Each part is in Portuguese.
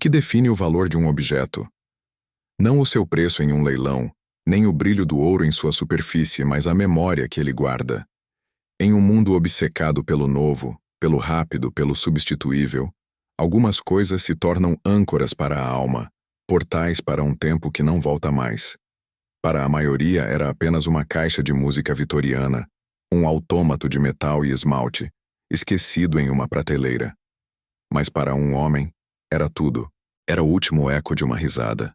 que define o valor de um objeto? Não o seu preço em um leilão, nem o brilho do ouro em sua superfície, mas a memória que ele guarda. Em um mundo obcecado pelo novo, pelo rápido, pelo substituível, algumas coisas se tornam âncoras para a alma, portais para um tempo que não volta mais. Para a maioria era apenas uma caixa de música vitoriana, um autômato de metal e esmalte, esquecido em uma prateleira. Mas para um homem, era tudo. Era o último eco de uma risada,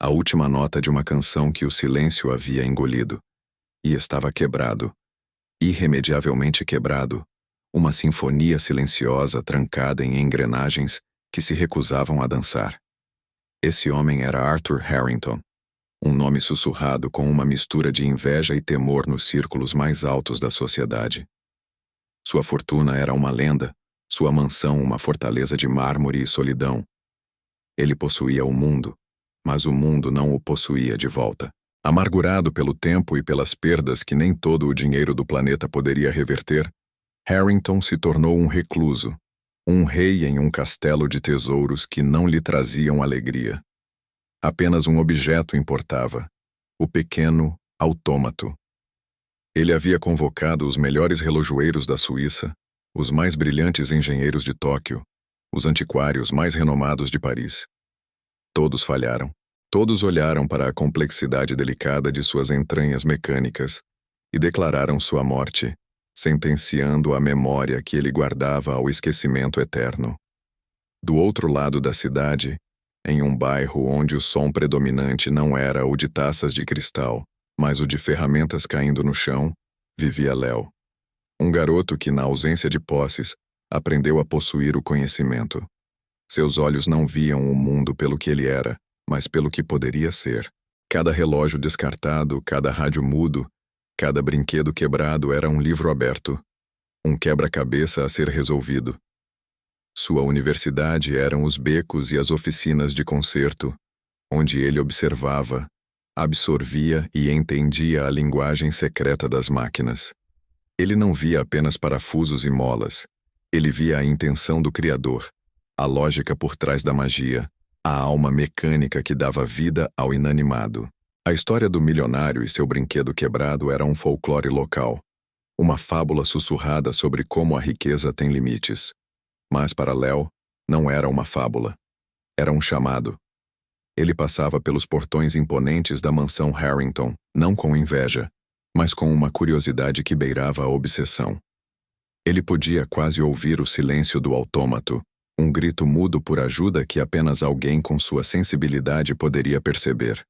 a última nota de uma canção que o silêncio havia engolido. E estava quebrado, irremediavelmente quebrado, uma sinfonia silenciosa trancada em engrenagens que se recusavam a dançar. Esse homem era Arthur Harrington, um nome sussurrado com uma mistura de inveja e temor nos círculos mais altos da sociedade. Sua fortuna era uma lenda, sua mansão uma fortaleza de mármore e solidão. Ele possuía o mundo, mas o mundo não o possuía de volta. Amargurado pelo tempo e pelas perdas que nem todo o dinheiro do planeta poderia reverter, Harrington se tornou um recluso, um rei em um castelo de tesouros que não lhe traziam alegria. Apenas um objeto importava, o pequeno autômato. Ele havia convocado os melhores relojoeiros da Suíça, os mais brilhantes engenheiros de Tóquio, os antiquários mais renomados de Paris. Todos falharam. Todos olharam para a complexidade delicada de suas entranhas mecânicas e declararam sua morte, sentenciando a memória que ele guardava ao esquecimento eterno. Do outro lado da cidade, em um bairro onde o som predominante não era o de taças de cristal, mas o de ferramentas caindo no chão, vivia Léo. Um garoto que, na ausência de posses, aprendeu a possuir o conhecimento. Seus olhos não viam o mundo pelo que ele era, mas pelo que poderia ser. Cada relógio descartado, cada rádio mudo, cada brinquedo quebrado era um livro aberto, um quebra-cabeça a ser resolvido. Sua universidade eram os becos e as oficinas de concerto, onde ele observava, absorvia e entendia a linguagem secreta das máquinas. Ele não via apenas parafusos e molas, ele via a intenção do Criador, a lógica por trás da magia, a alma mecânica que dava vida ao inanimado. A história do milionário e seu brinquedo quebrado era um folclore local, uma fábula sussurrada sobre como a riqueza tem limites. Mas para Léo, não era uma fábula. Era um chamado. Ele passava pelos portões imponentes da mansão Harrington, não com inveja, mas com uma curiosidade que beirava a obsessão. Ele podia quase ouvir o silêncio do autômato, um grito mudo por ajuda que apenas alguém com sua sensibilidade poderia perceber.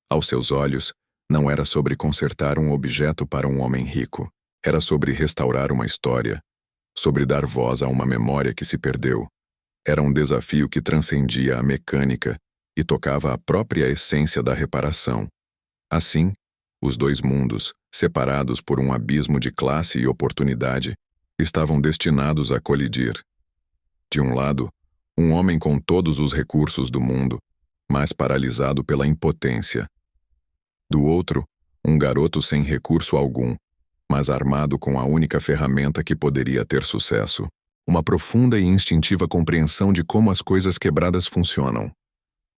Aos seus olhos, não era sobre consertar um objeto para um homem rico. Era sobre restaurar uma história, sobre dar voz a uma memória que se perdeu. Era um desafio que transcendia a mecânica e tocava a própria essência da reparação. Assim, os dois mundos, separados por um abismo de classe e oportunidade, estavam destinados a colidir. De um lado, um homem com todos os recursos do mundo, mas paralisado pela impotência. Do outro, um garoto sem recurso algum, mas armado com a única ferramenta que poderia ter sucesso, uma profunda e instintiva compreensão de como as coisas quebradas funcionam.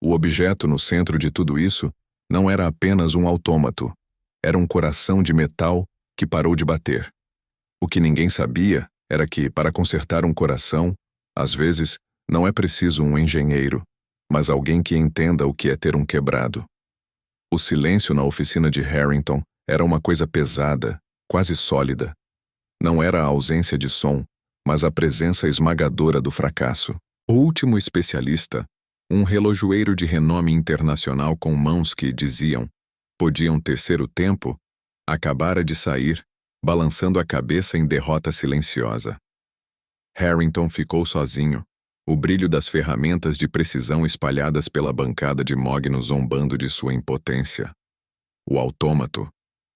O objeto no centro de tudo isso não era apenas um autômato, era um coração de metal que parou de bater. O que ninguém sabia era que, para consertar um coração, às vezes, não é preciso um engenheiro, mas alguém que entenda o que é ter um quebrado. O silêncio na oficina de Harrington era uma coisa pesada, quase sólida. Não era a ausência de som, mas a presença esmagadora do fracasso. O último especialista, um relojoeiro de renome internacional com mãos que, diziam, podiam tecer o tempo, acabara de sair, balançando a cabeça em derrota silenciosa. Harrington ficou sozinho, o brilho das ferramentas de precisão espalhadas pela bancada de mogno zombando de sua impotência. O autômato,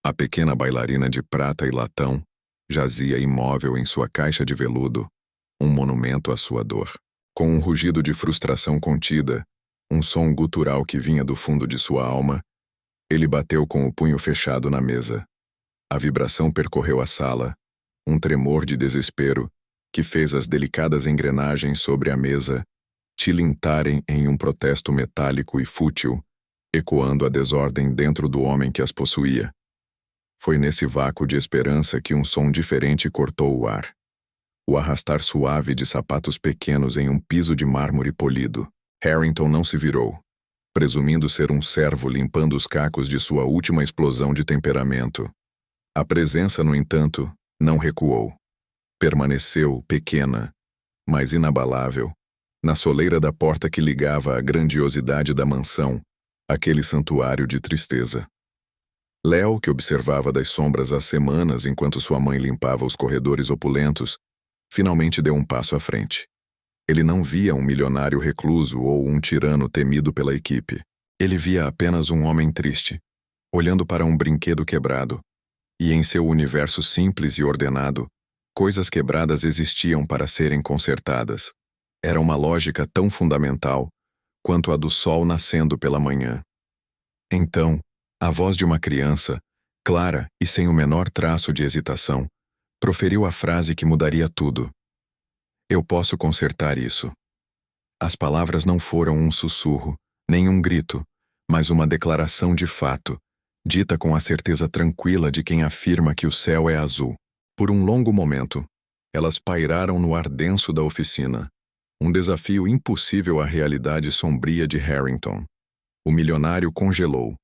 a pequena bailarina de prata e latão, jazia imóvel em sua caixa de veludo, um monumento à sua dor. Com um rugido de frustração contida, um som gutural que vinha do fundo de sua alma, ele bateu com o punho fechado na mesa. A vibração percorreu a sala, um tremor de desespero, que fez as delicadas engrenagens sobre a mesa tilintarem em um protesto metálico e fútil, ecoando a desordem dentro do homem que as possuía. Foi nesse vácuo de esperança que um som diferente cortou o ar. O arrastar suave de sapatos pequenos em um piso de mármore polido. Harrington não se virou, presumindo ser um servo limpando os cacos de sua última explosão de temperamento. A presença, no entanto, não recuou. Permaneceu pequena, mas inabalável, na soleira da porta que ligava à grandiosidade da mansão, aquele santuário de tristeza. Léo, que observava das sombras há semanas enquanto sua mãe limpava os corredores opulentos, finalmente deu um passo à frente. Ele não via um milionário recluso ou um tirano temido pela equipe. Ele via apenas um homem triste, olhando para um brinquedo quebrado, e em seu universo simples e ordenado, coisas quebradas existiam para serem consertadas. Era uma lógica tão fundamental quanto a do sol nascendo pela manhã. Então, a voz de uma criança, clara e sem o menor traço de hesitação, proferiu a frase que mudaria tudo. Eu posso consertar isso. As palavras não foram um sussurro, nem um grito, mas uma declaração de fato, dita com a certeza tranquila de quem afirma que o céu é azul. Por um longo momento, elas pairaram no ar denso da oficina, um desafio impossível à realidade sombria de Harrington. O milionário congelou,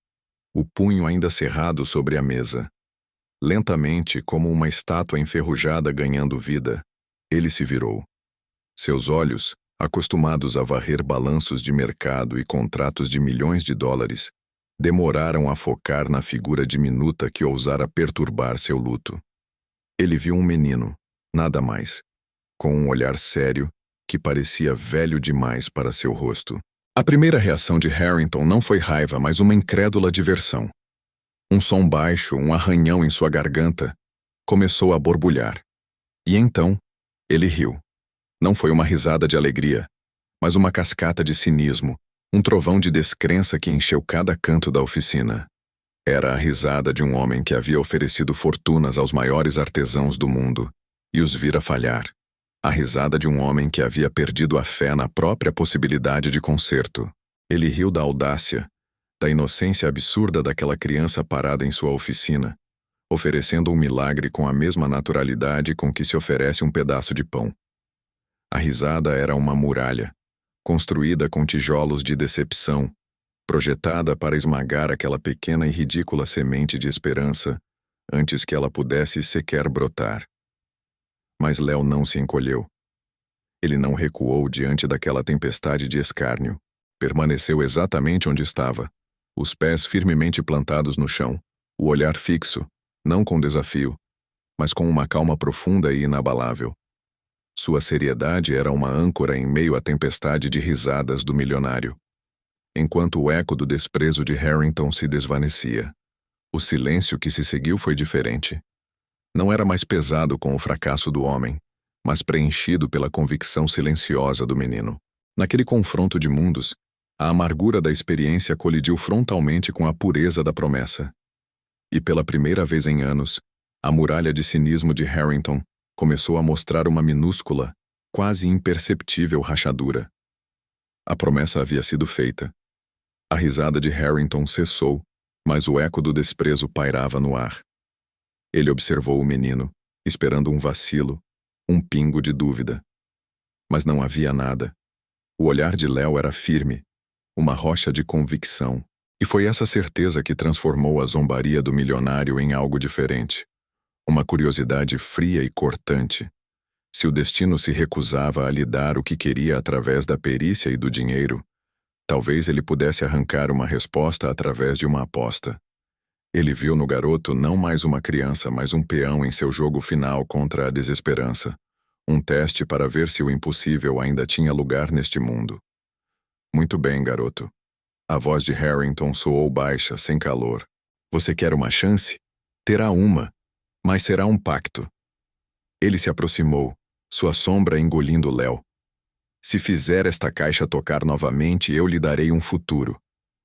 o punho ainda cerrado sobre a mesa. Lentamente, como uma estátua enferrujada ganhando vida, ele se virou. Seus olhos, acostumados a varrer balanços de mercado e contratos de milhões de dólares, demoraram a focar na figura diminuta que ousara perturbar seu luto. Ele viu um menino, nada mais, com um olhar sério que parecia velho demais para seu rosto. A primeira reação de Harrington não foi raiva, mas uma incrédula diversão. Um som baixo, um arranhão em sua garganta, começou a borbulhar. E então, ele riu. Não foi uma risada de alegria, mas uma cascata de cinismo, um trovão de descrença que encheu cada canto da oficina. Era a risada de um homem que havia oferecido fortunas aos maiores artesãos do mundo e os vira falhar. A risada de um homem que havia perdido a fé na própria possibilidade de conserto. Ele riu da audácia, da inocência absurda daquela criança parada em sua oficina, oferecendo um milagre com a mesma naturalidade com que se oferece um pedaço de pão. A risada era uma muralha, construída com tijolos de decepção, projetada para esmagar aquela pequena e ridícula semente de esperança antes que ela pudesse sequer brotar. Mas Léo não se encolheu. Ele não recuou diante daquela tempestade de escárnio. Permaneceu exatamente onde estava, os pés firmemente plantados no chão, o olhar fixo, não com desafio, mas com uma calma profunda e inabalável. Sua seriedade era uma âncora em meio à tempestade de risadas do milionário. Enquanto o eco do desprezo de Harrington se desvanecia, o silêncio que se seguiu foi diferente. Não era mais pesado com o fracasso do homem, mas preenchido pela convicção silenciosa do menino. Naquele confronto de mundos, a amargura da experiência colidiu frontalmente com a pureza da promessa. E pela primeira vez em anos, a muralha de cinismo de Harrington começou a mostrar uma minúscula, quase imperceptível rachadura. A promessa havia sido feita. A risada de Harrington cessou, mas o eco do desprezo pairava no ar. Ele observou o menino, esperando um vacilo, um pingo de dúvida. Mas não havia nada. O olhar de Léo era firme, uma rocha de convicção, e foi essa certeza que transformou a zombaria do milionário em algo diferente. Uma curiosidade fria e cortante. Se o destino se recusava a lhe dar o que queria através da perícia e do dinheiro, talvez ele pudesse arrancar uma resposta através de uma aposta. Ele viu no garoto não mais uma criança, mas um peão em seu jogo final contra a desesperança. Um teste para ver se o impossível ainda tinha lugar neste mundo. Muito bem, garoto. A voz de Harrington soou baixa, sem calor. Você quer uma chance? Terá uma, mas será um pacto. Ele se aproximou, sua sombra engolindo Léo. Se fizer esta caixa tocar novamente, eu lhe darei um futuro.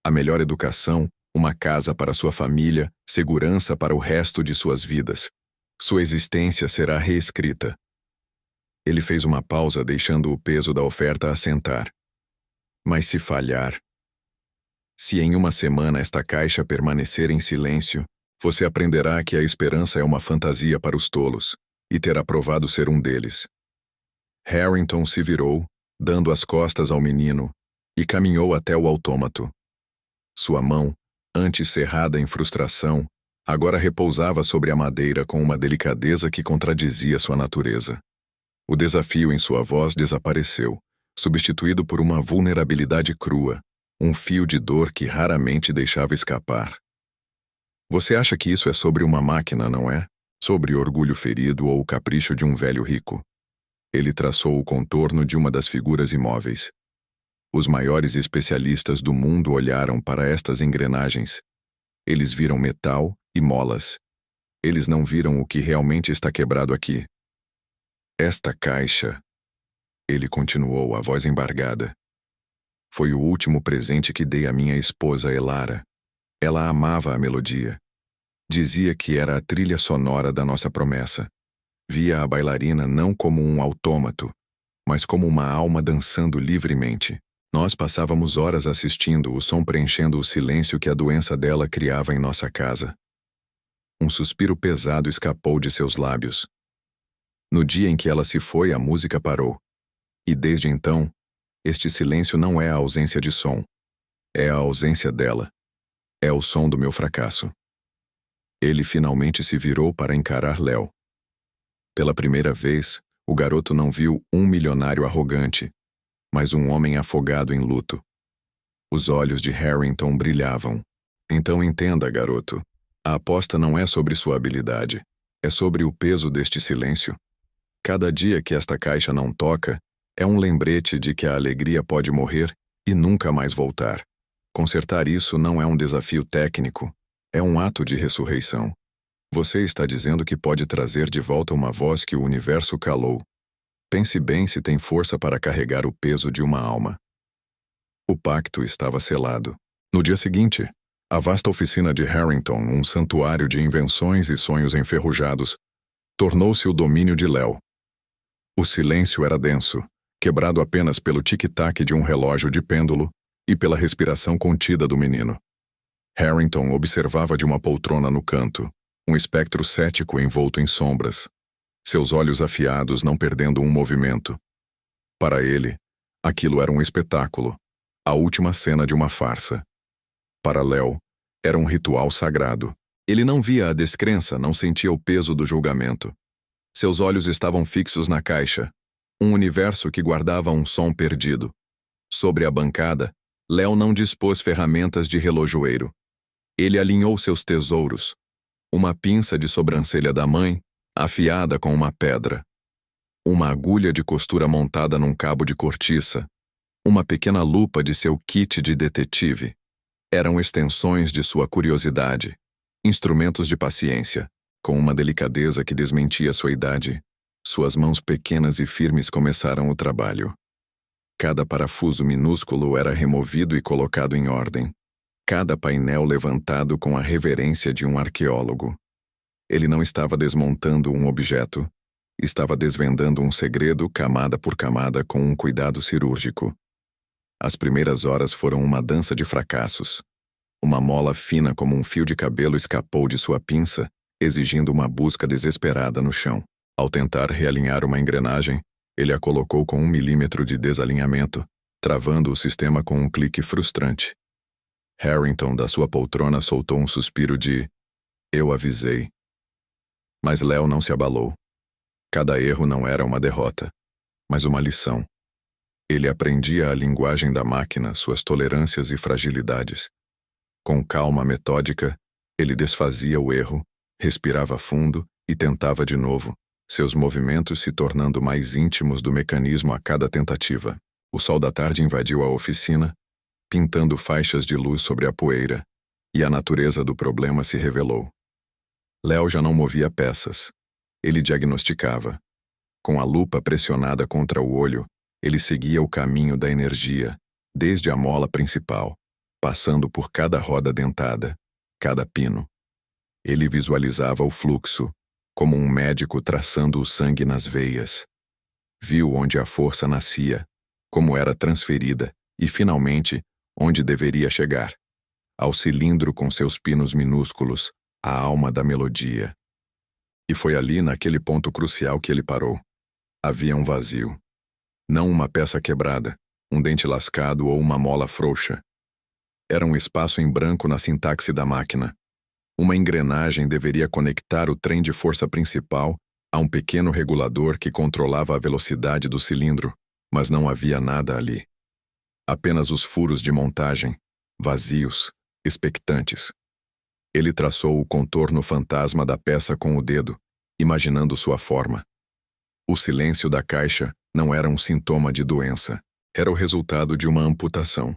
A melhor educação, uma casa para sua família, segurança para o resto de suas vidas. Sua existência será reescrita. Ele fez uma pausa, deixando o peso da oferta assentar. Mas se falhar, se em uma semana esta caixa permanecer em silêncio, você aprenderá que a esperança é uma fantasia para os tolos, e terá provado ser um deles. Harrington se virou, dando as costas ao menino, e caminhou até o autômato. Sua mão, antes cerrada em frustração, agora repousava sobre a madeira com uma delicadeza que contradizia sua natureza. O desafio em sua voz desapareceu, substituído por uma vulnerabilidade crua, um fio de dor que raramente deixava escapar. Você acha que isso é sobre uma máquina, não é? Sobre orgulho ferido ou o capricho de um velho rico? Ele traçou o contorno de uma das figuras imóveis. Os maiores especialistas do mundo olharam para estas engrenagens. Eles viram metal e molas. Eles não viram o que realmente está quebrado aqui. Esta caixa, ele continuou, a voz embargada, foi o último presente que dei à minha esposa Elara. Ela amava a melodia. Dizia que era a trilha sonora da nossa promessa. Via a bailarina não como um autômato, mas como uma alma dançando livremente. Nós passávamos horas assistindo, o som preenchendo o silêncio que a doença dela criava em nossa casa. Um suspiro pesado escapou de seus lábios. No dia em que ela se foi, a música parou. E desde então, este silêncio não é a ausência de som. É a ausência dela. É o som do meu fracasso. Ele finalmente se virou para encarar Léo. Pela primeira vez, o garoto não viu um milionário arrogante, mas um homem afogado em luto. Os olhos de Harrington brilhavam. Então entenda, garoto. A aposta não é sobre sua habilidade. É sobre o peso deste silêncio. Cada dia que esta caixa não toca, é um lembrete de que a alegria pode morrer e nunca mais voltar. Consertar isso não é um desafio técnico, é um ato de ressurreição. Você está dizendo que pode trazer de volta uma voz que o universo calou. Pense bem se tem força para carregar o peso de uma alma. O pacto estava selado. No dia seguinte, a vasta oficina de Harrington, um santuário de invenções e sonhos enferrujados, tornou-se o domínio de Léo. O silêncio era denso, quebrado apenas pelo tic-tac de um relógio de pêndulo e pela respiração contida do menino. Harrington observava de uma poltrona no canto, um espectro cético envolto em sombras, seus olhos afiados não perdendo um movimento. Para ele, aquilo era um espetáculo, a última cena de uma farsa. Para Léo, era um ritual sagrado. Ele não via a descrença, não sentia o peso do julgamento. Seus olhos estavam fixos na caixa, um universo que guardava um som perdido. Sobre a bancada, Léo não dispôs ferramentas de relojoeiro. Ele alinhou seus tesouros. Uma pinça de sobrancelha da mãe, afiada com uma pedra. Uma agulha de costura montada num cabo de cortiça. Uma pequena lupa de seu kit de detetive. Eram extensões de sua curiosidade, instrumentos de paciência. Com uma delicadeza que desmentia sua idade, suas mãos pequenas e firmes começaram o trabalho. Cada parafuso minúsculo era removido e colocado em ordem. Cada painel levantado com a reverência de um arqueólogo. Ele não estava desmontando um objeto, estava desvendando um segredo camada por camada com um cuidado cirúrgico. As primeiras horas foram uma dança de fracassos. Uma mola fina como um fio de cabelo escapou de sua pinça, exigindo uma busca desesperada no chão. Ao tentar realinhar uma engrenagem, ele a colocou com 1 milímetro de desalinhamento, travando o sistema com um clique frustrante. Harrington, da sua poltrona, soltou um suspiro de "Eu avisei". Mas Léo não se abalou. Cada erro não era uma derrota, mas uma lição. Ele aprendia a linguagem da máquina, suas tolerâncias e fragilidades. Com calma metódica, ele desfazia o erro, respirava fundo e tentava de novo, seus movimentos se tornando mais íntimos do mecanismo a cada tentativa. O sol da tarde invadiu a oficina, pintando faixas de luz sobre a poeira, e a natureza do problema se revelou. Léo já não movia peças. Ele diagnosticava. Com a lupa pressionada contra o olho, ele seguia o caminho da energia, desde a mola principal, passando por cada roda dentada, cada pino. Ele visualizava o fluxo, como um médico traçando o sangue nas veias. Viu onde a força nascia, como era transferida e, finalmente, onde deveria chegar. Ao cilindro com seus pinos minúsculos, a alma da melodia. E foi ali, naquele ponto crucial, que ele parou. Havia um vazio. Não uma peça quebrada, um dente lascado ou uma mola frouxa. Era um espaço em branco na sintaxe da máquina. Uma engrenagem deveria conectar o trem de força principal a um pequeno regulador que controlava a velocidade do cilindro, mas não havia nada ali. Apenas os furos de montagem, vazios, expectantes. Ele traçou o contorno fantasma da peça com o dedo, imaginando sua forma. O silêncio da caixa não era um sintoma de doença, era o resultado de uma amputação.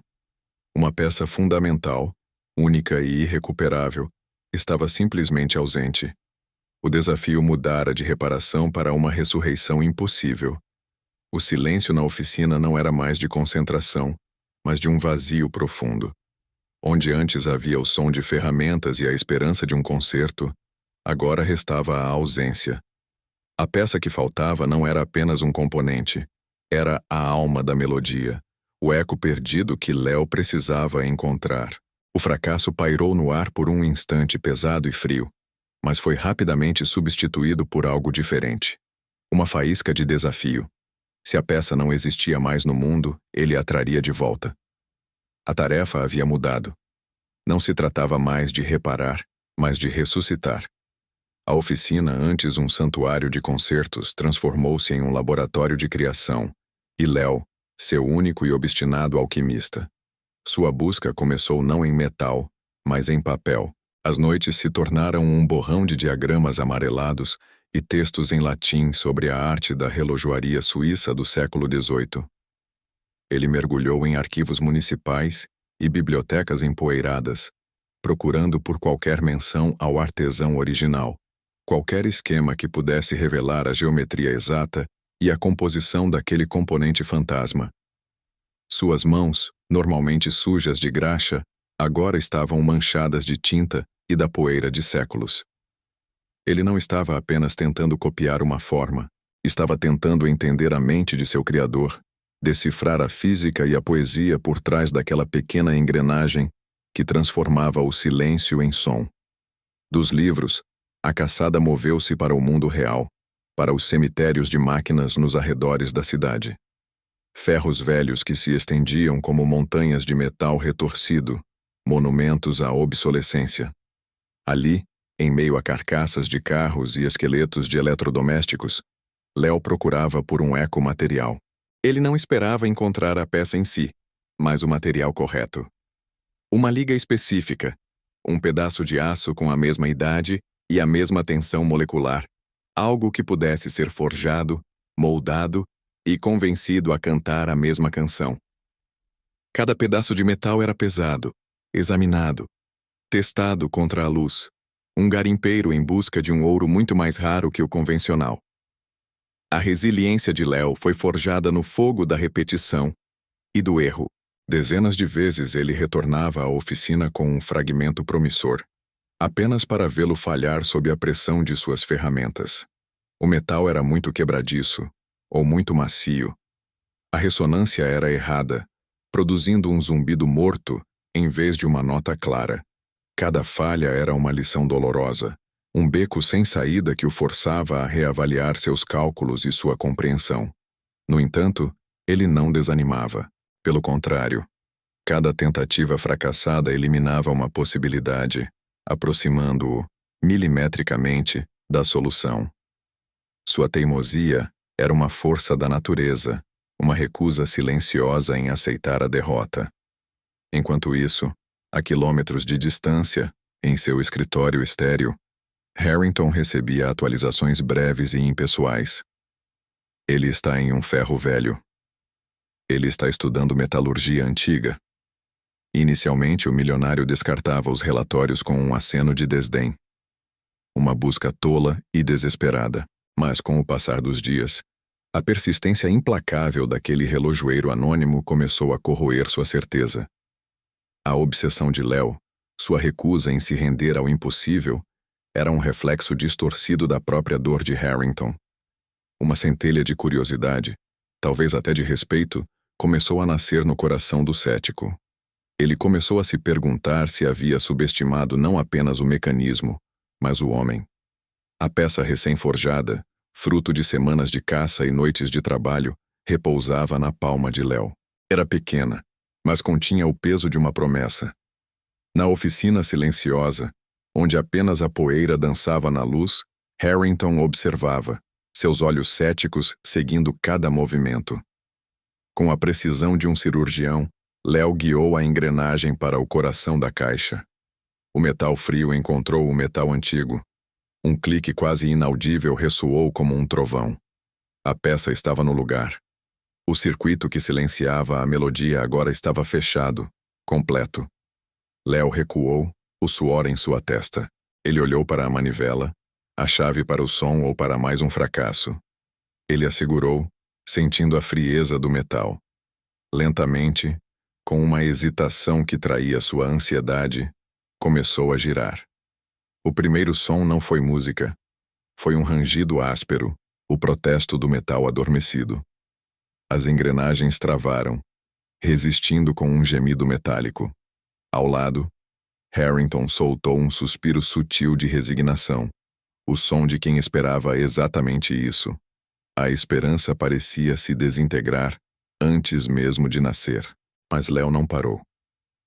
Uma peça fundamental, única e irrecuperável, estava simplesmente ausente. O desafio mudara de reparação para uma ressurreição impossível. O silêncio na oficina não era mais de concentração, mas de um vazio profundo. Onde antes havia o som de ferramentas e a esperança de um concerto, agora restava a ausência. A peça que faltava não era apenas um componente, era a alma da melodia, o eco perdido que Léo precisava encontrar. O fracasso pairou no ar por um instante pesado e frio, mas foi rapidamente substituído por algo diferente. Uma faísca de desafio. Se a peça não existia mais no mundo, ele a traria de volta. A tarefa havia mudado. Não se tratava mais de reparar, mas de ressuscitar. A oficina, antes um santuário de concertos, transformou-se em um laboratório de criação, e Léo, seu único e obstinado alquimista. Sua busca começou não em metal, mas em papel. As noites se tornaram um borrão de diagramas amarelados e textos em latim sobre a arte da relojoaria suíça do século XVIII. Ele mergulhou em arquivos municipais e bibliotecas empoeiradas, procurando por qualquer menção ao artesão original, qualquer esquema que pudesse revelar a geometria exata e a composição daquele componente fantasma. Suas mãos, normalmente sujas de graxa, agora estavam manchadas de tinta e da poeira de séculos. Ele não estava apenas tentando copiar uma forma, estava tentando entender a mente de seu criador, decifrar a física e a poesia por trás daquela pequena engrenagem que transformava o silêncio em som. Dos livros, a caçada moveu-se para o mundo real, para os cemitérios de máquinas nos arredores da cidade. Ferros velhos que se estendiam como montanhas de metal retorcido, monumentos à obsolescência. Ali, em meio a carcaças de carros e esqueletos de eletrodomésticos, Léo procurava por um eco material. Ele não esperava encontrar a peça em si, mas o material correto. Uma liga específica, um pedaço de aço com a mesma idade e a mesma tensão molecular, algo que pudesse ser forjado, moldado e convencido a cantar a mesma canção. Cada pedaço de metal era pesado, examinado, testado contra a luz, um garimpeiro em busca de um ouro muito mais raro que o convencional. A resiliência de Léo foi forjada no fogo da repetição e do erro. Dezenas de vezes ele retornava à oficina com um fragmento promissor, apenas para vê-lo falhar sob a pressão de suas ferramentas. O metal era muito quebradiço, ou muito macio. A ressonância era errada, produzindo um zumbido morto em vez de uma nota clara. Cada falha era uma lição dolorosa, um beco sem saída que o forçava a reavaliar seus cálculos e sua compreensão. No entanto, ele não desanimava. Pelo contrário, cada tentativa fracassada eliminava uma possibilidade, aproximando-o, milimetricamente, da solução. Sua teimosia era uma força da natureza, uma recusa silenciosa em aceitar a derrota. Enquanto isso, a quilômetros de distância, em seu escritório estéril, Harrington recebia atualizações breves e impessoais. Ele está em um ferro velho. Ele está estudando metalurgia antiga. Inicialmente, o milionário descartava os relatórios com um aceno de desdém. Uma busca tola e desesperada. Mas, com o passar dos dias, a persistência implacável daquele relojoeiro anônimo começou a corroer sua certeza. A obsessão de Léo, sua recusa em se render ao impossível, era um reflexo distorcido da própria dor de Harrington. Uma centelha de curiosidade, talvez até de respeito, começou a nascer no coração do cético. Ele começou a se perguntar se havia subestimado não apenas o mecanismo, mas o homem. A peça recém-forjada, fruto de semanas de caça e noites de trabalho, repousava na palma de Léo. Era pequena, mas continha o peso de uma promessa. Na oficina silenciosa, onde apenas a poeira dançava na luz, Harrington observava, seus olhos céticos seguindo cada movimento. Com a precisão de um cirurgião, Léo guiou a engrenagem para o coração da caixa. O metal frio encontrou o metal antigo. Um clique quase inaudível ressoou como um trovão. A peça estava no lugar. O circuito que silenciava a melodia agora estava fechado, completo. Léo recuou, o suor em sua testa. Ele olhou para a manivela, a chave para o som ou para mais um fracasso. Ele a segurou, sentindo a frieza do metal. Lentamente, com uma hesitação que traía sua ansiedade, começou a girar. O primeiro som não foi música. Foi um rangido áspero, o protesto do metal adormecido. As engrenagens travaram, resistindo com um gemido metálico. Ao lado, Harrington soltou um suspiro sutil de resignação, o som de quem esperava exatamente isso. A esperança parecia se desintegrar antes mesmo de nascer. Mas Léo não parou.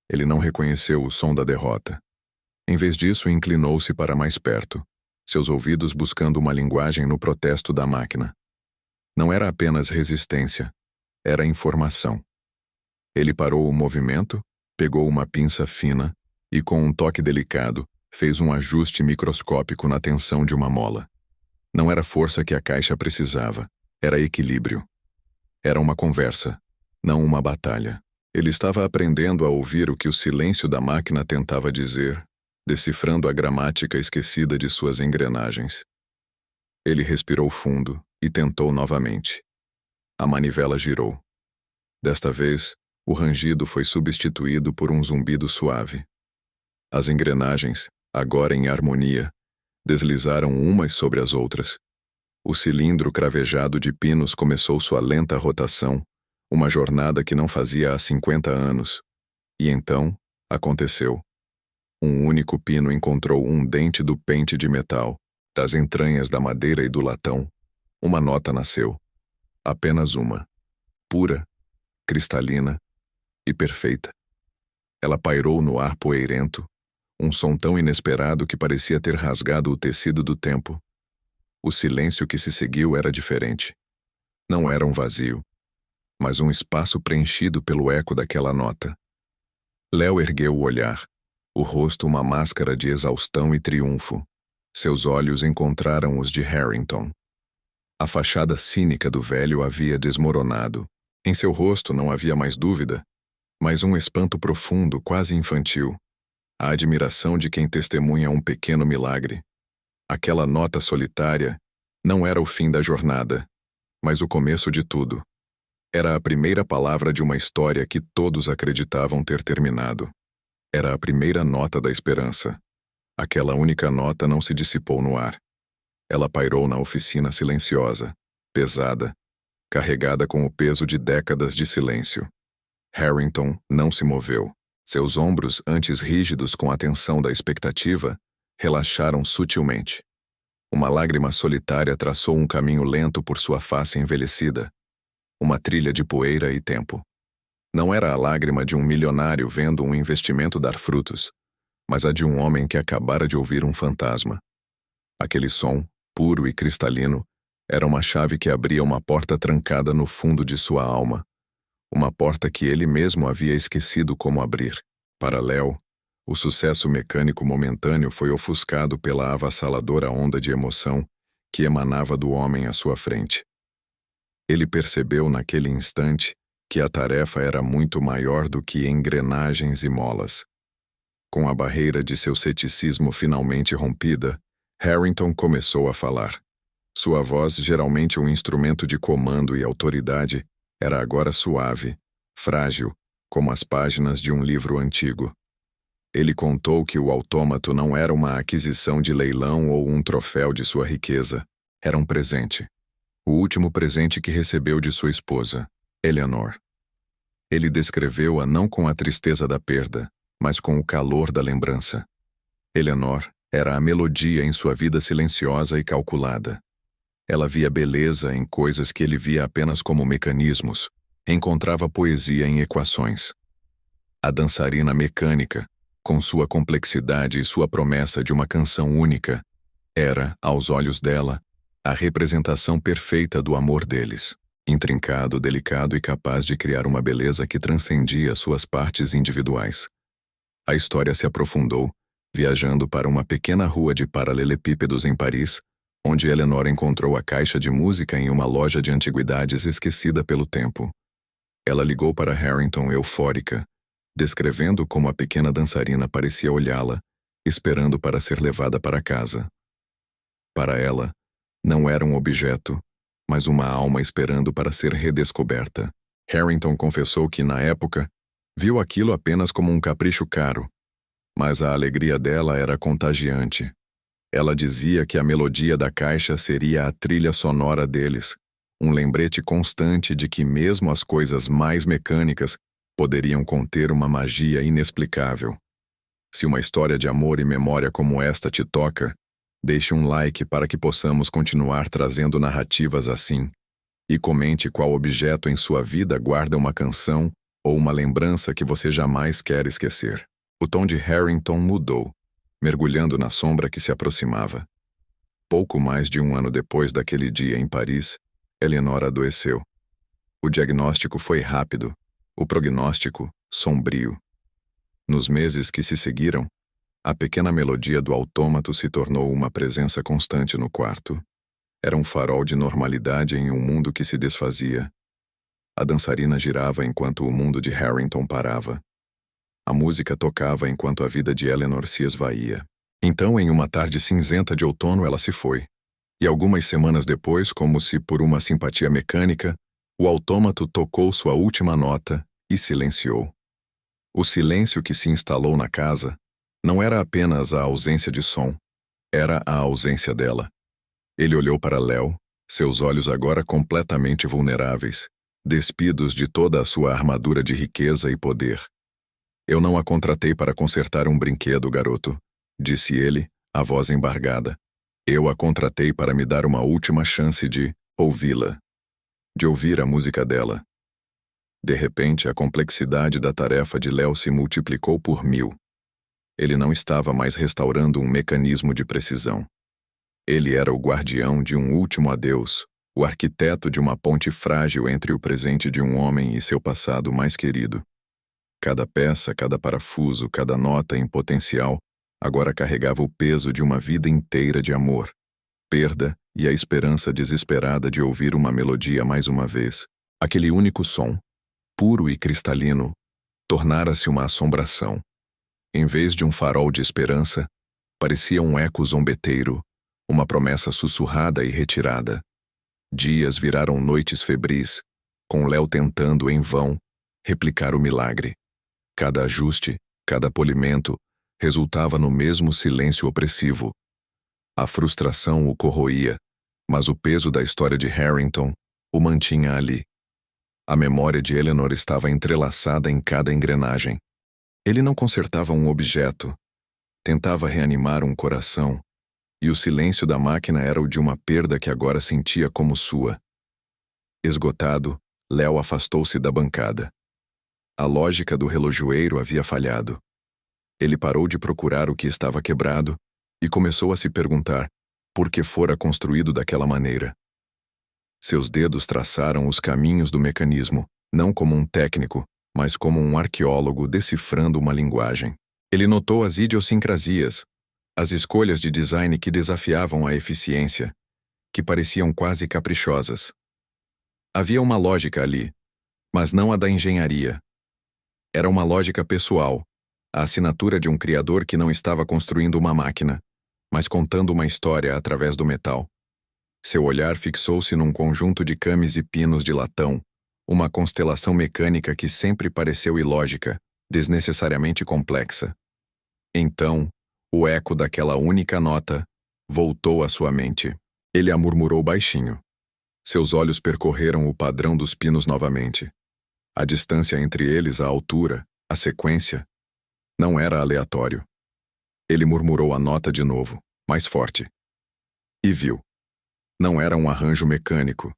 Ele não reconheceu o som da derrota. Em vez disso, inclinou-se para mais perto, seus ouvidos buscando uma linguagem no protesto da máquina. Não era apenas resistência, era informação. Ele parou o movimento, pegou uma pinça fina e, com um toque delicado, fez um ajuste microscópico na tensão de uma mola. Não era força que a caixa precisava, era equilíbrio. Era uma conversa, não uma batalha. Ele estava aprendendo a ouvir o que o silêncio da máquina tentava dizer, decifrando a gramática esquecida de suas engrenagens. Ele respirou fundo e tentou novamente. A manivela girou. Desta vez, o rangido foi substituído por um zumbido suave. As engrenagens, agora em harmonia, deslizaram umas sobre as outras. O cilindro cravejado de pinos começou sua lenta rotação, uma jornada que não fazia há 50 anos. E então, aconteceu. Um único pino encontrou um dente do pente de metal, das entranhas da madeira e do latão. Uma nota nasceu. Apenas uma. Pura, cristalina e perfeita. Ela pairou no ar poeirento, um som tão inesperado que parecia ter rasgado o tecido do tempo. O silêncio que se seguiu era diferente. Não era um vazio, mas um espaço preenchido pelo eco daquela nota. Léo ergueu o olhar, o rosto uma máscara de exaustão e triunfo. Seus olhos encontraram os de Harrington. A fachada cínica do velho havia desmoronado. Em seu rosto não havia mais dúvida, mas um espanto profundo, quase infantil. A admiração de quem testemunha um pequeno milagre. Aquela nota solitária não era o fim da jornada, mas o começo de tudo. Era a primeira palavra de uma história que todos acreditavam ter terminado. Era a primeira nota da esperança. Aquela única nota não se dissipou no ar. Ela pairou na oficina silenciosa, pesada, carregada com o peso de décadas de silêncio. Harrington não se moveu. Seus ombros, antes rígidos com a tensão da expectativa, relaxaram sutilmente. Uma lágrima solitária traçou um caminho lento por sua face envelhecida. Uma trilha de poeira e tempo. Não era a lágrima de um milionário vendo um investimento dar frutos, mas a de um homem que acabara de ouvir um fantasma. Aquele som, puro e cristalino, era uma chave que abria uma porta trancada no fundo de sua alma. Uma porta que ele mesmo havia esquecido como abrir. Para Léo, o sucesso mecânico momentâneo foi ofuscado pela avassaladora onda de emoção que emanava do homem à sua frente. Ele percebeu naquele instante que a tarefa era muito maior do que engrenagens e molas. Com a barreira de seu ceticismo finalmente rompida, Harrington começou a falar. Sua voz, geralmente um instrumento de comando e autoridade, era agora suave, frágil, como as páginas de um livro antigo. Ele contou que o autômato não era uma aquisição de leilão ou um troféu de sua riqueza. Era um presente. O último presente que recebeu de sua esposa, Eleanor. Ele descreveu-a não com a tristeza da perda, mas com o calor da lembrança. Eleanor era a melodia em sua vida silenciosa e calculada. Ela via beleza em coisas que ele via apenas como mecanismos, encontrava poesia em equações. A dançarina mecânica, com sua complexidade e sua promessa de uma canção única, era, aos olhos dela, a representação perfeita do amor deles, intrincado, delicado e capaz de criar uma beleza que transcendia suas partes individuais. A história se aprofundou, viajando para uma pequena rua de paralelepípedos em Paris, onde Eleanor encontrou a caixa de música em uma loja de antiguidades esquecida pelo tempo. Ela ligou para Harrington eufórica, descrevendo como a pequena dançarina parecia olhá-la, esperando para ser levada para casa. Para ela, não era um objeto, mas uma alma esperando para ser redescoberta. Harrington confessou que, na época, viu aquilo apenas como um capricho caro, mas a alegria dela era contagiante. Ela dizia que a melodia da caixa seria a trilha sonora deles, um lembrete constante de que mesmo as coisas mais mecânicas poderiam conter uma magia inexplicável. Se uma história de amor e memória como esta te toca, deixe um like para que possamos continuar trazendo narrativas assim. E comente qual objeto em sua vida guarda uma canção ou uma lembrança que você jamais quer esquecer. O tom de Harrington mudou, mergulhando na sombra que se aproximava. Pouco mais de 1 ano depois daquele dia em Paris, Eleanor adoeceu. O diagnóstico foi rápido, o prognóstico sombrio. Nos meses que se seguiram, a pequena melodia do autômato se tornou uma presença constante no quarto. Era um farol de normalidade em um mundo que se desfazia. A dançarina girava enquanto o mundo de Harrington parava. A música tocava enquanto a vida de Eleanor se esvaía. Então, em uma tarde cinzenta de outono, ela se foi. E algumas semanas depois, como se por uma simpatia mecânica, o autômato tocou sua última nota e silenciou. O silêncio que se instalou na casa não era apenas a ausência de som, era a ausência dela. Ele olhou para Léo, seus olhos agora completamente vulneráveis, despidos de toda a sua armadura de riqueza e poder. Eu não a contratei para consertar um brinquedo, garoto, disse ele, a voz embargada. Eu a contratei para me dar uma última chance de ouvi-la, de ouvir a música dela. De repente, a complexidade da tarefa de Léo se multiplicou por 1000. Ele não estava mais restaurando um mecanismo de precisão. Ele era o guardião de um último adeus, o arquiteto de uma ponte frágil entre o presente de um homem e seu passado mais querido. Cada peça, cada parafuso, cada nota em potencial agora carregava o peso de uma vida inteira de amor, perda e a esperança desesperada de ouvir uma melodia mais uma vez. Aquele único som, puro e cristalino, tornara-se uma assombração. Em vez de um farol de esperança, parecia um eco zombeteiro, uma promessa sussurrada e retirada. Dias viraram noites febris, com Léo tentando, em vão, replicar o milagre. Cada ajuste, cada polimento, resultava no mesmo silêncio opressivo. A frustração o corroía, mas o peso da história de Harrington o mantinha ali. A memória de Eleanor estava entrelaçada em cada engrenagem. Ele não consertava um objeto, tentava reanimar um coração, e o silêncio da máquina era o de uma perda que agora sentia como sua. Esgotado, Léo afastou-se da bancada. A lógica do relojoeiro havia falhado. Ele parou de procurar o que estava quebrado e começou a se perguntar por que fora construído daquela maneira. Seus dedos traçaram os caminhos do mecanismo, não como um técnico, mas como um arqueólogo decifrando uma linguagem. Ele notou as idiosincrasias, as escolhas de design que desafiavam a eficiência, que pareciam quase caprichosas. Havia uma lógica ali, mas não a da engenharia. Era uma lógica pessoal, a assinatura de um criador que não estava construindo uma máquina, mas contando uma história através do metal. Seu olhar fixou-se num conjunto de cames e pinos de latão, uma constelação mecânica que sempre pareceu ilógica, desnecessariamente complexa. Então, o eco daquela única nota voltou à sua mente. Ele a murmurou baixinho. Seus olhos percorreram o padrão dos pinos novamente. A distância entre eles, a altura, a sequência, não era aleatório. Ele murmurou a nota de novo, mais forte. E viu. Não era um arranjo mecânico,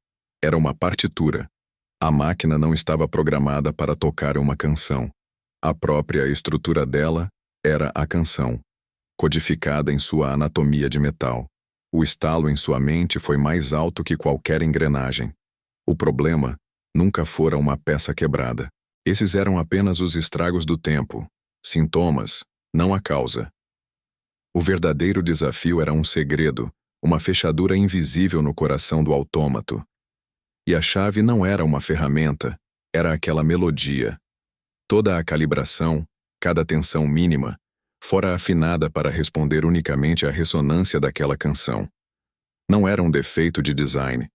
era uma partitura. A máquina não estava programada para tocar uma canção. A própria estrutura dela era a canção, codificada em sua anatomia de metal. O estalo em sua mente foi mais alto que qualquer engrenagem. O problema nunca fora uma peça quebrada. Esses eram apenas os estragos do tempo, sintomas, não a causa. O verdadeiro desafio era um segredo, uma fechadura invisível no coração do autômato. E a chave não era uma ferramenta, era aquela melodia. Toda a calibração, cada tensão mínima, fora afinada para responder unicamente à ressonância daquela canção. Não era um defeito de design,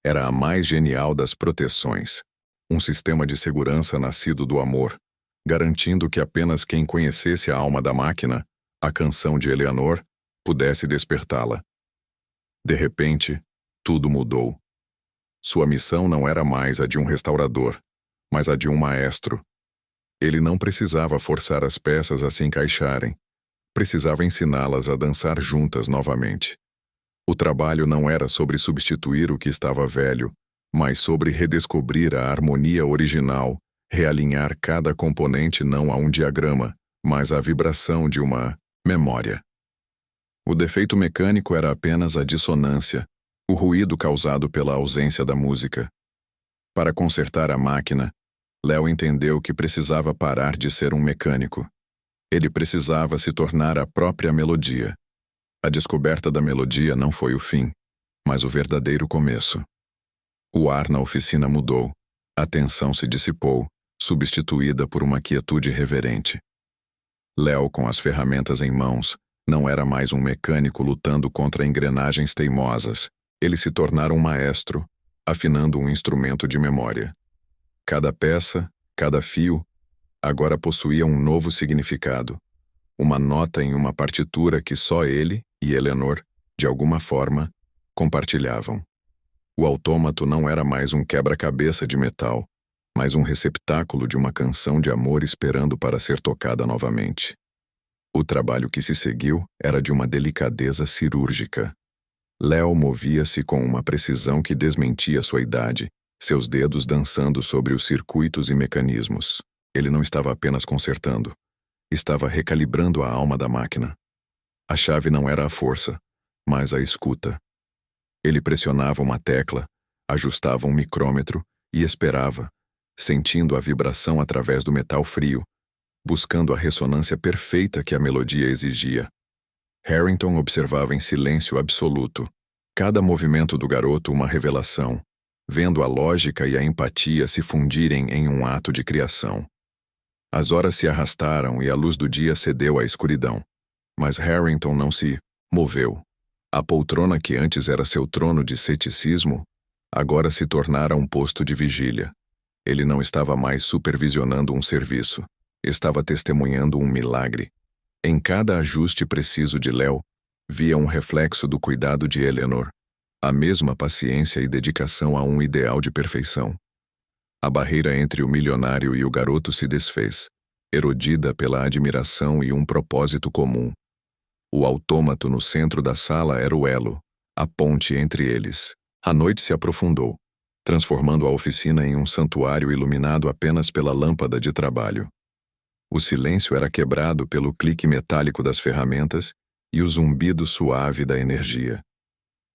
era a mais genial das proteções. Um sistema de segurança nascido do amor, garantindo que apenas quem conhecesse a alma da máquina, a canção de Eleanor, pudesse despertá-la. De repente, tudo mudou. Sua missão não era mais a de um restaurador, mas a de um maestro. Ele não precisava forçar as peças a se encaixarem. Precisava ensiná-las a dançar juntas novamente. O trabalho não era sobre substituir o que estava velho, mas sobre redescobrir a harmonia original, realinhar cada componente não a um diagrama, mas à vibração de uma memória. O defeito mecânico era apenas a dissonância, o ruído causado pela ausência da música. Para consertar a máquina, Léo entendeu que precisava parar de ser um mecânico. Ele precisava se tornar a própria melodia. A descoberta da melodia não foi o fim, mas o verdadeiro começo. O ar na oficina mudou, a tensão se dissipou, substituída por uma quietude reverente. Léo, com as ferramentas em mãos, não era mais um mecânico lutando contra engrenagens teimosas. Ele se tornara um maestro, afinando um instrumento de memória. Cada peça, cada fio, agora possuía um novo significado. Uma nota em uma partitura que só ele e Eleanor, de alguma forma, compartilhavam. O autômato não era mais um quebra-cabeça de metal, mas um receptáculo de uma canção de amor esperando para ser tocada novamente. O trabalho que se seguiu era de uma delicadeza cirúrgica. Léo movia-se com uma precisão que desmentia sua idade, seus dedos dançando sobre os circuitos e mecanismos. Ele não estava apenas consertando, estava recalibrando a alma da máquina. A chave não era a força, mas a escuta. Ele pressionava uma tecla, ajustava um micrômetro e esperava, sentindo a vibração através do metal frio, buscando a ressonância perfeita que a melodia exigia. Harrington observava em silêncio absoluto, cada movimento do garoto uma revelação, vendo a lógica e a empatia se fundirem em um ato de criação. As horas se arrastaram e a luz do dia cedeu à escuridão. Mas Harrington não se moveu. A poltrona que antes era seu trono de ceticismo, agora se tornara um posto de vigília. Ele não estava mais supervisionando um serviço, estava testemunhando um milagre. Em cada ajuste preciso de Léo, via um reflexo do cuidado de Eleanor, a mesma paciência e dedicação a um ideal de perfeição. A barreira entre o milionário e o garoto se desfez, erodida pela admiração e um propósito comum. O autômato no centro da sala era o elo, a ponte entre eles. A noite se aprofundou, transformando a oficina em um santuário iluminado apenas pela lâmpada de trabalho. O silêncio era quebrado pelo clique metálico das ferramentas e o zumbido suave da energia.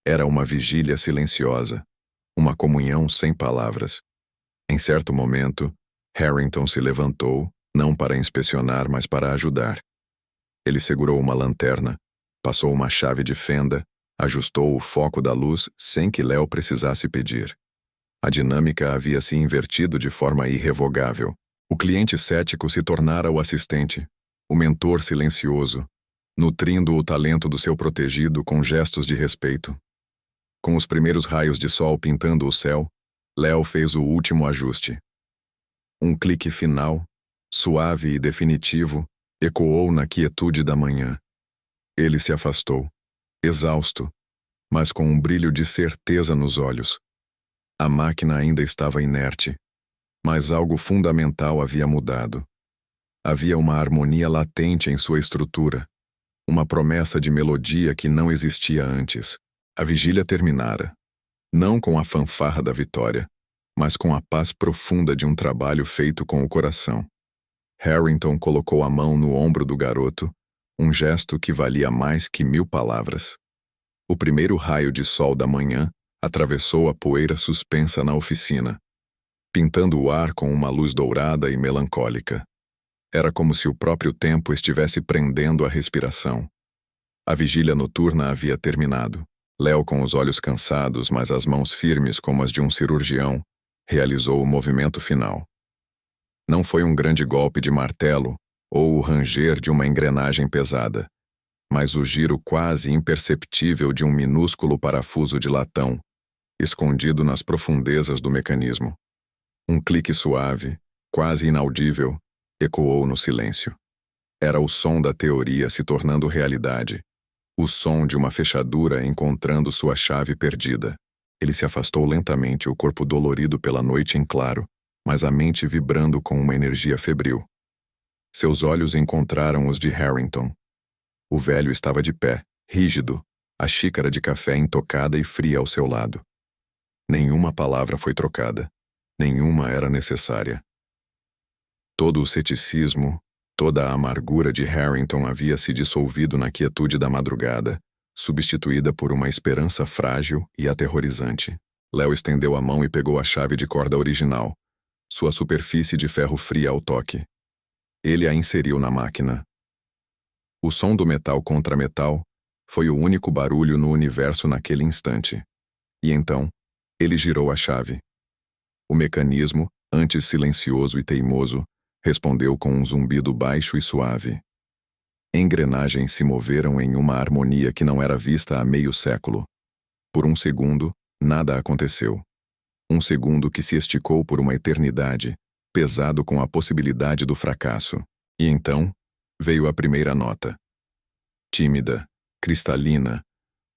Era uma vigília silenciosa, uma comunhão sem palavras. Em certo momento, Harrington se levantou, não para inspecionar, mas para ajudar. Ele segurou uma lanterna, passou uma chave de fenda, ajustou o foco da luz sem que Léo precisasse pedir. A dinâmica havia se invertido de forma irrevogável. O cliente cético se tornara o assistente, o mentor silencioso, nutrindo o talento do seu protegido com gestos de respeito. Com os primeiros raios de sol pintando o céu, Léo fez o último ajuste. Um clique final, suave e definitivo, ecoou na quietude da manhã. Ele se afastou, exausto, mas com um brilho de certeza nos olhos. A máquina ainda estava inerte, Mas algo fundamental havia mudado. Havia uma harmonia latente em sua estrutura, uma promessa de melodia que não existia antes. A vigília terminara, não com a fanfarra da vitória, mas com a paz profunda de um trabalho feito com o coração. Harrington colocou a mão no ombro do garoto, um gesto que valia mais que 1000 palavras. O primeiro raio de sol da manhã atravessou a poeira suspensa na oficina, pintando o ar com uma luz dourada e melancólica. Era como se o próprio tempo estivesse prendendo a respiração. A vigília noturna havia terminado. Léo, com os olhos cansados, mas as mãos firmes como as de um cirurgião, realizou o movimento final. Não foi um grande golpe de martelo ou o ranger de uma engrenagem pesada, mas o giro quase imperceptível de um minúsculo parafuso de latão, escondido nas profundezas do mecanismo. Um clique suave, quase inaudível, ecoou no silêncio. Era o som da teoria se tornando realidade, o som de uma fechadura encontrando sua chave perdida. Ele se afastou lentamente, o corpo dolorido pela noite em claro, mas a mente vibrando com uma energia febril. Seus olhos encontraram os de Harrington. O velho estava de pé, rígido, a xícara de café intocada e fria ao seu lado. Nenhuma palavra foi trocada. Nenhuma era necessária. Todo o ceticismo, toda a amargura de Harrington havia se dissolvido na quietude da madrugada, substituída por uma esperança frágil e aterrorizante. Léo estendeu a mão e pegou a chave de corda original, sua superfície de ferro fria ao toque. Ele a inseriu na máquina. O som do metal contra metal foi o único barulho no universo naquele instante. E então, ele girou a chave. O mecanismo, antes silencioso e teimoso, respondeu com um zumbido baixo e suave. Engrenagens se moveram em uma harmonia que não era vista há meio século. Por um segundo, nada aconteceu. Um segundo que se esticou por uma eternidade, pesado com a possibilidade do fracasso. E então, veio a primeira nota. Tímida, cristalina,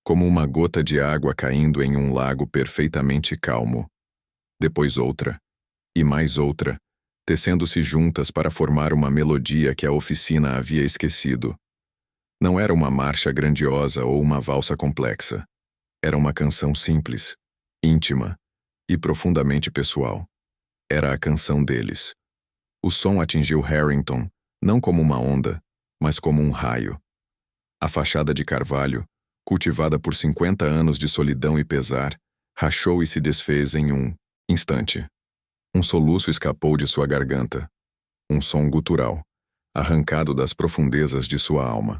como uma gota de água caindo em um lago perfeitamente calmo. Depois outra, e mais outra, tecendo-se juntas para formar uma melodia que a oficina havia esquecido. Não era uma marcha grandiosa ou uma valsa complexa. Era uma canção simples, íntima e profundamente pessoal. Era a canção deles. O som atingiu Harrington, não como uma onda, mas como um raio. A fachada de carvalho, cultivada por 50 anos de solidão e pesar, rachou e se desfez em um instante. Um soluço escapou de sua garganta. Um som gutural, arrancado das profundezas de sua alma.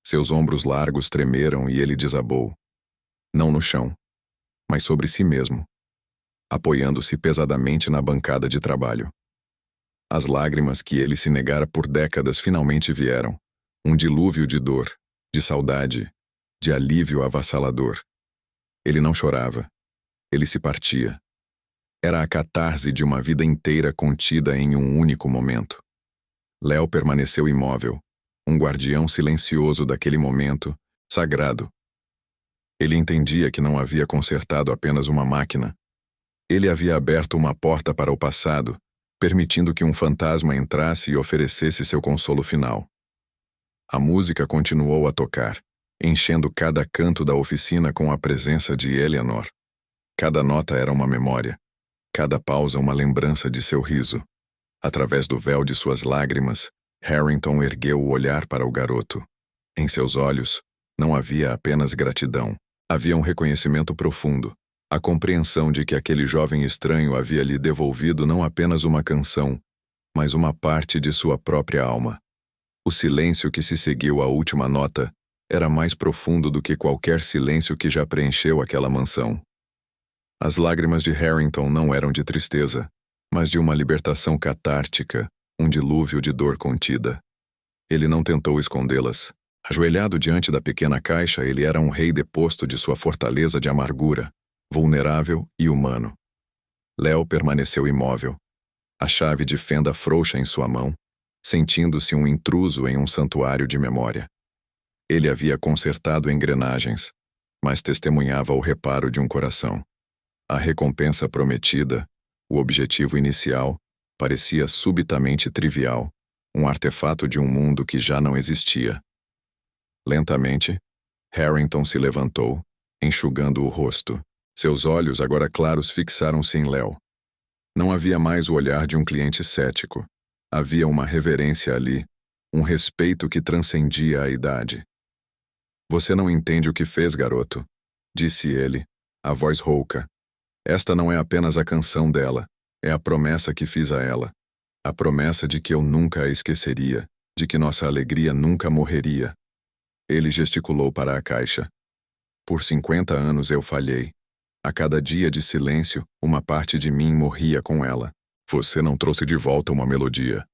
Seus ombros largos tremeram e ele desabou. Não no chão, mas sobre si mesmo, apoiando-se pesadamente na bancada de trabalho. As lágrimas que ele se negara por décadas finalmente vieram. Um dilúvio de dor, de saudade, de alívio avassalador. Ele não chorava. Ele se partia. Era a catarse de uma vida inteira contida em um único momento. Léo permaneceu imóvel, um guardião silencioso daquele momento, sagrado. Ele entendia que não havia consertado apenas uma máquina. Ele havia aberto uma porta para o passado, permitindo que um fantasma entrasse e oferecesse seu consolo final. A música continuou a tocar, enchendo cada canto da oficina com a presença de Eleanor. Cada nota era uma memória, cada pausa uma lembrança de seu riso. Através do véu de suas lágrimas, Harrington ergueu o olhar para o garoto. Em seus olhos, não havia apenas gratidão. Havia um reconhecimento profundo, a compreensão de que aquele jovem estranho havia lhe devolvido não apenas uma canção, mas uma parte de sua própria alma. O silêncio que se seguiu à última nota era mais profundo do que qualquer silêncio que já preencheu aquela mansão. As lágrimas de Harrington não eram de tristeza, mas de uma libertação catártica, um dilúvio de dor contida. Ele não tentou escondê-las. Ajoelhado diante da pequena caixa, ele era um rei deposto de sua fortaleza de amargura, vulnerável e humano. Léo permaneceu imóvel, a chave de fenda frouxa em sua mão, sentindo-se um intruso em um santuário de memória. Ele havia consertado engrenagens, mas testemunhava o reparo de um coração. A recompensa prometida, O objetivo inicial parecia subitamente trivial, um artefato de um mundo que já não existia. Lentamente, Harrington se levantou, enxugando o rosto. Seus olhos, agora claros, fixaram-se em Léo. Não havia mais o olhar de um cliente cético. Havia uma reverência ali, um respeito que transcendia a idade. Você não entende o que fez, garoto, disse ele, a voz rouca. Esta não é apenas a canção dela, é a promessa que fiz a ela. A promessa de que eu nunca a esqueceria, de que nossa alegria nunca morreria. Ele gesticulou para a caixa. Por 50 anos eu falhei. A cada dia de silêncio, uma parte de mim morria com ela. Você não trouxe de volta uma melodia.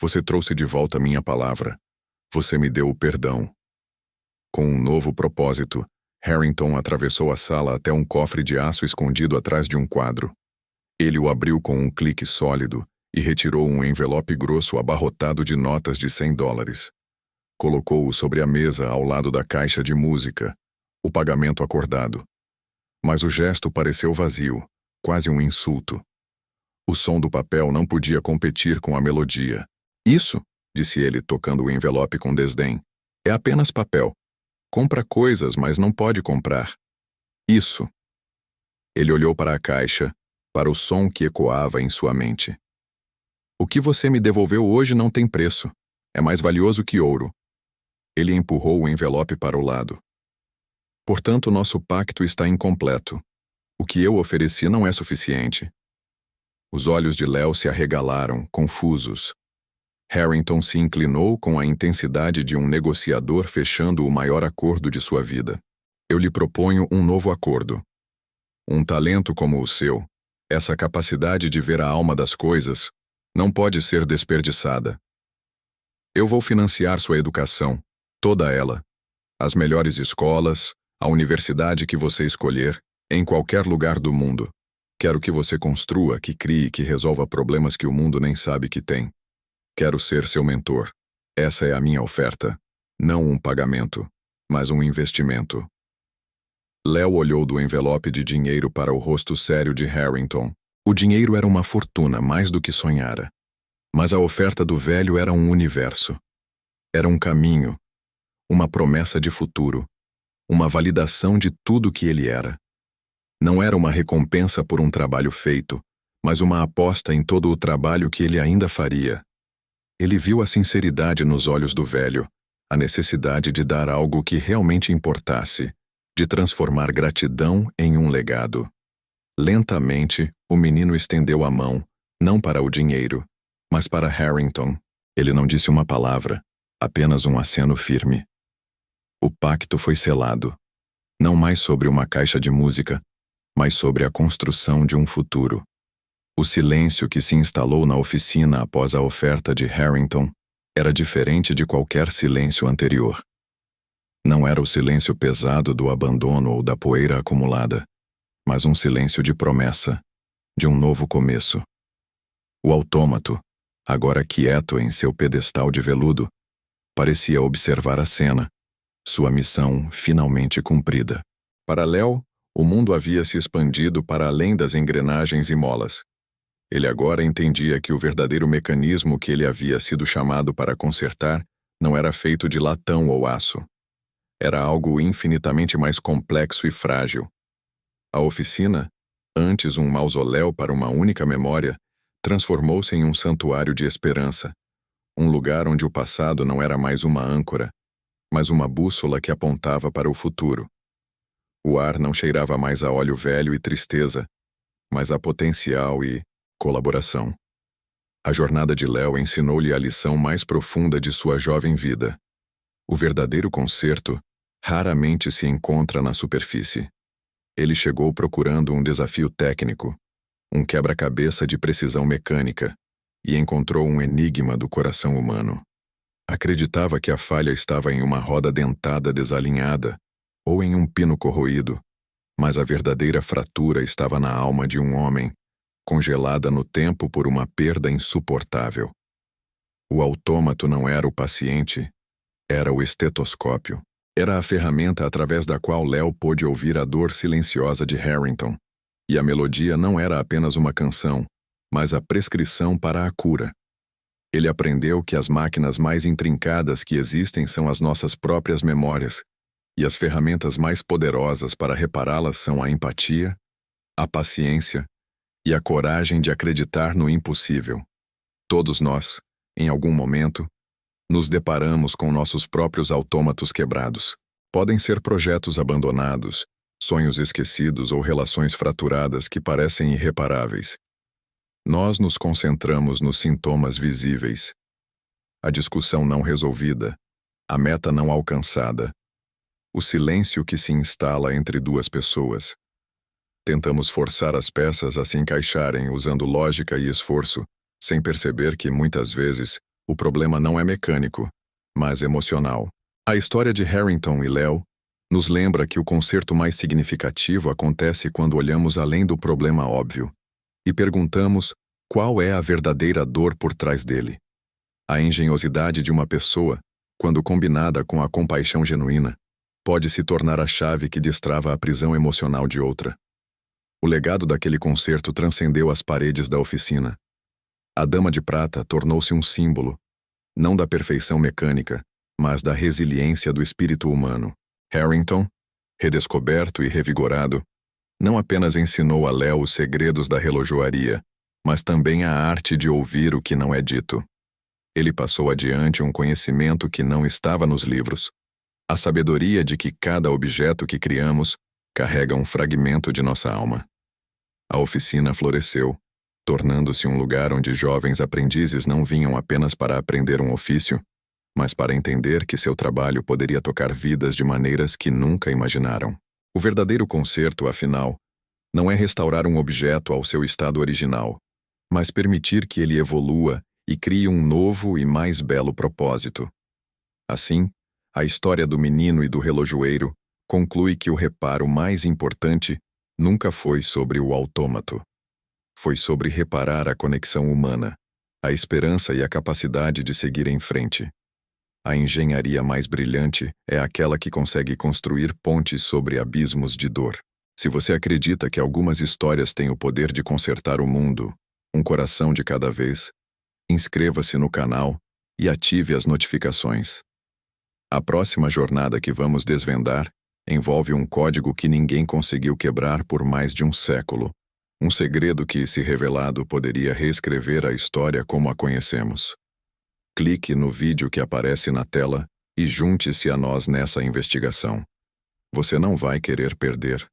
Você trouxe de volta minha palavra. Você me deu o perdão. Com um novo propósito, Harrington atravessou a sala até um cofre de aço escondido atrás de um quadro. Ele o abriu com um clique sólido e retirou um envelope grosso abarrotado de notas de $100. Colocou-o sobre a mesa ao lado da caixa de música, o pagamento acordado. Mas o gesto pareceu vazio, quase um insulto. O som do papel não podia competir com a melodia. Isso, disse ele tocando o envelope com desdém, é apenas papel. Compra coisas, mas não pode comprar. Isso. Ele olhou para a caixa, para o som que ecoava em sua mente. O que você me devolveu hoje não tem preço. É mais valioso que ouro. Ele empurrou o envelope para o lado. Portanto, nosso pacto está incompleto. O que eu ofereci não é suficiente. Os olhos de Léo se arregalaram, confusos. Harrington se inclinou com a intensidade de um negociador fechando o maior acordo de sua vida. Eu lhe proponho um novo acordo. Um talento como o seu, essa capacidade de ver a alma das coisas, não pode ser desperdiçada. Eu vou financiar sua educação, toda ela. As melhores escolas, a universidade que você escolher, em qualquer lugar do mundo. Quero que você construa, que crie, que resolva problemas que o mundo nem sabe que tem. Quero ser seu mentor. Essa é a minha oferta. Não um pagamento, mas um investimento. Léo olhou do envelope de dinheiro para o rosto sério de Harrington. O dinheiro era uma fortuna, mais do que sonhara. Mas a oferta do velho era um universo. Era um caminho, uma promessa de futuro, uma validação de tudo que ele era. Não era uma recompensa por um trabalho feito, mas uma aposta em todo o trabalho que ele ainda faria. Ele viu a sinceridade nos olhos do velho, a necessidade de dar algo que realmente importasse, de transformar gratidão em um legado. Lentamente, o menino estendeu a mão, não para o dinheiro, mas para Harrington. Ele não disse uma palavra, apenas um aceno firme. O pacto foi selado, não mais sobre uma caixa de música, mas sobre a construção de um futuro. O silêncio que se instalou na oficina após a oferta de Harrington era diferente de qualquer silêncio anterior. Não era o silêncio pesado do abandono ou da poeira acumulada, mas um silêncio de promessa, de um novo começo. O autômato, agora quieto em seu pedestal de veludo, parecia observar a cena, sua missão finalmente cumprida. Para Léo, o mundo havia se expandido para além das engrenagens e molas. Ele agora entendia que o verdadeiro mecanismo que ele havia sido chamado para consertar não era feito de latão ou aço. Era algo infinitamente mais complexo e frágil. A oficina, antes um mausoléu para uma única memória, transformou-se em um santuário de esperança, um lugar onde o passado não era mais uma âncora, mas uma bússola que apontava para o futuro. O ar não cheirava mais a óleo velho e tristeza, mas a potencial e colaboração. A jornada de Léo ensinou-lhe a lição mais profunda de sua jovem vida. O verdadeiro concerto raramente se encontra na superfície. Ele chegou procurando um desafio técnico, um quebra-cabeça de precisão mecânica, e encontrou um enigma do coração humano. Acreditava que a falha estava em uma roda dentada desalinhada ou em um pino corroído, mas a verdadeira fratura estava na alma de um homem, congelada no tempo por uma perda insuportável. O autômato não era o paciente, era o estetoscópio. Era a ferramenta através da qual Léo pôde ouvir a dor silenciosa de Harrington. E a melodia não era apenas uma canção, mas a prescrição para a cura. Ele aprendeu que as máquinas mais intrincadas que existem são as nossas próprias memórias, e as ferramentas mais poderosas para repará-las são a empatia, a paciência e a coragem de acreditar no impossível. Todos nós, em algum momento, nos deparamos com nossos próprios autômatos quebrados. Podem ser projetos abandonados, sonhos esquecidos ou relações fraturadas que parecem irreparáveis. Nós nos concentramos nos sintomas visíveis. A discussão não resolvida, a meta não alcançada, o silêncio que se instala entre duas pessoas. Tentamos forçar as peças a se encaixarem usando lógica e esforço, sem perceber que, muitas vezes, o problema não é mecânico, mas emocional. A história de Harrington e Léo nos lembra que o conserto mais significativo acontece quando olhamos além do problema óbvio e perguntamos qual é a verdadeira dor por trás dele. A engenhosidade de uma pessoa, quando combinada com a compaixão genuína, pode se tornar a chave que destrava a prisão emocional de outra. O legado daquele concerto transcendeu as paredes da oficina. A Dama de Prata tornou-se um símbolo, não da perfeição mecânica, mas da resiliência do espírito humano. Harrington, redescoberto e revigorado, não apenas ensinou a Léo os segredos da relojoaria, mas também a arte de ouvir o que não é dito. Ele passou adiante um conhecimento que não estava nos livros, a sabedoria de que cada objeto que criamos carrega um fragmento de nossa alma. A oficina floresceu, tornando-se um lugar onde jovens aprendizes não vinham apenas para aprender um ofício, mas para entender que seu trabalho poderia tocar vidas de maneiras que nunca imaginaram. O verdadeiro concerto, afinal, não é restaurar um objeto ao seu estado original, mas permitir que ele evolua e crie um novo e mais belo propósito. Assim, a história do menino e do relojoeiro conclui que o reparo mais importante nunca foi sobre o autômato. Foi sobre reparar a conexão humana, a esperança e a capacidade de seguir em frente. A engenharia mais brilhante é aquela que consegue construir pontes sobre abismos de dor. Se você acredita que algumas histórias têm o poder de consertar o mundo, um coração de cada vez, inscreva-se no canal e ative as notificações. A próxima jornada que vamos desvendar envolve um código que ninguém conseguiu quebrar por mais de um século, um segredo que, se revelado, poderia reescrever a história como a conhecemos. Clique no vídeo que aparece na tela e junte-se a nós nessa investigação. Você não vai querer perder.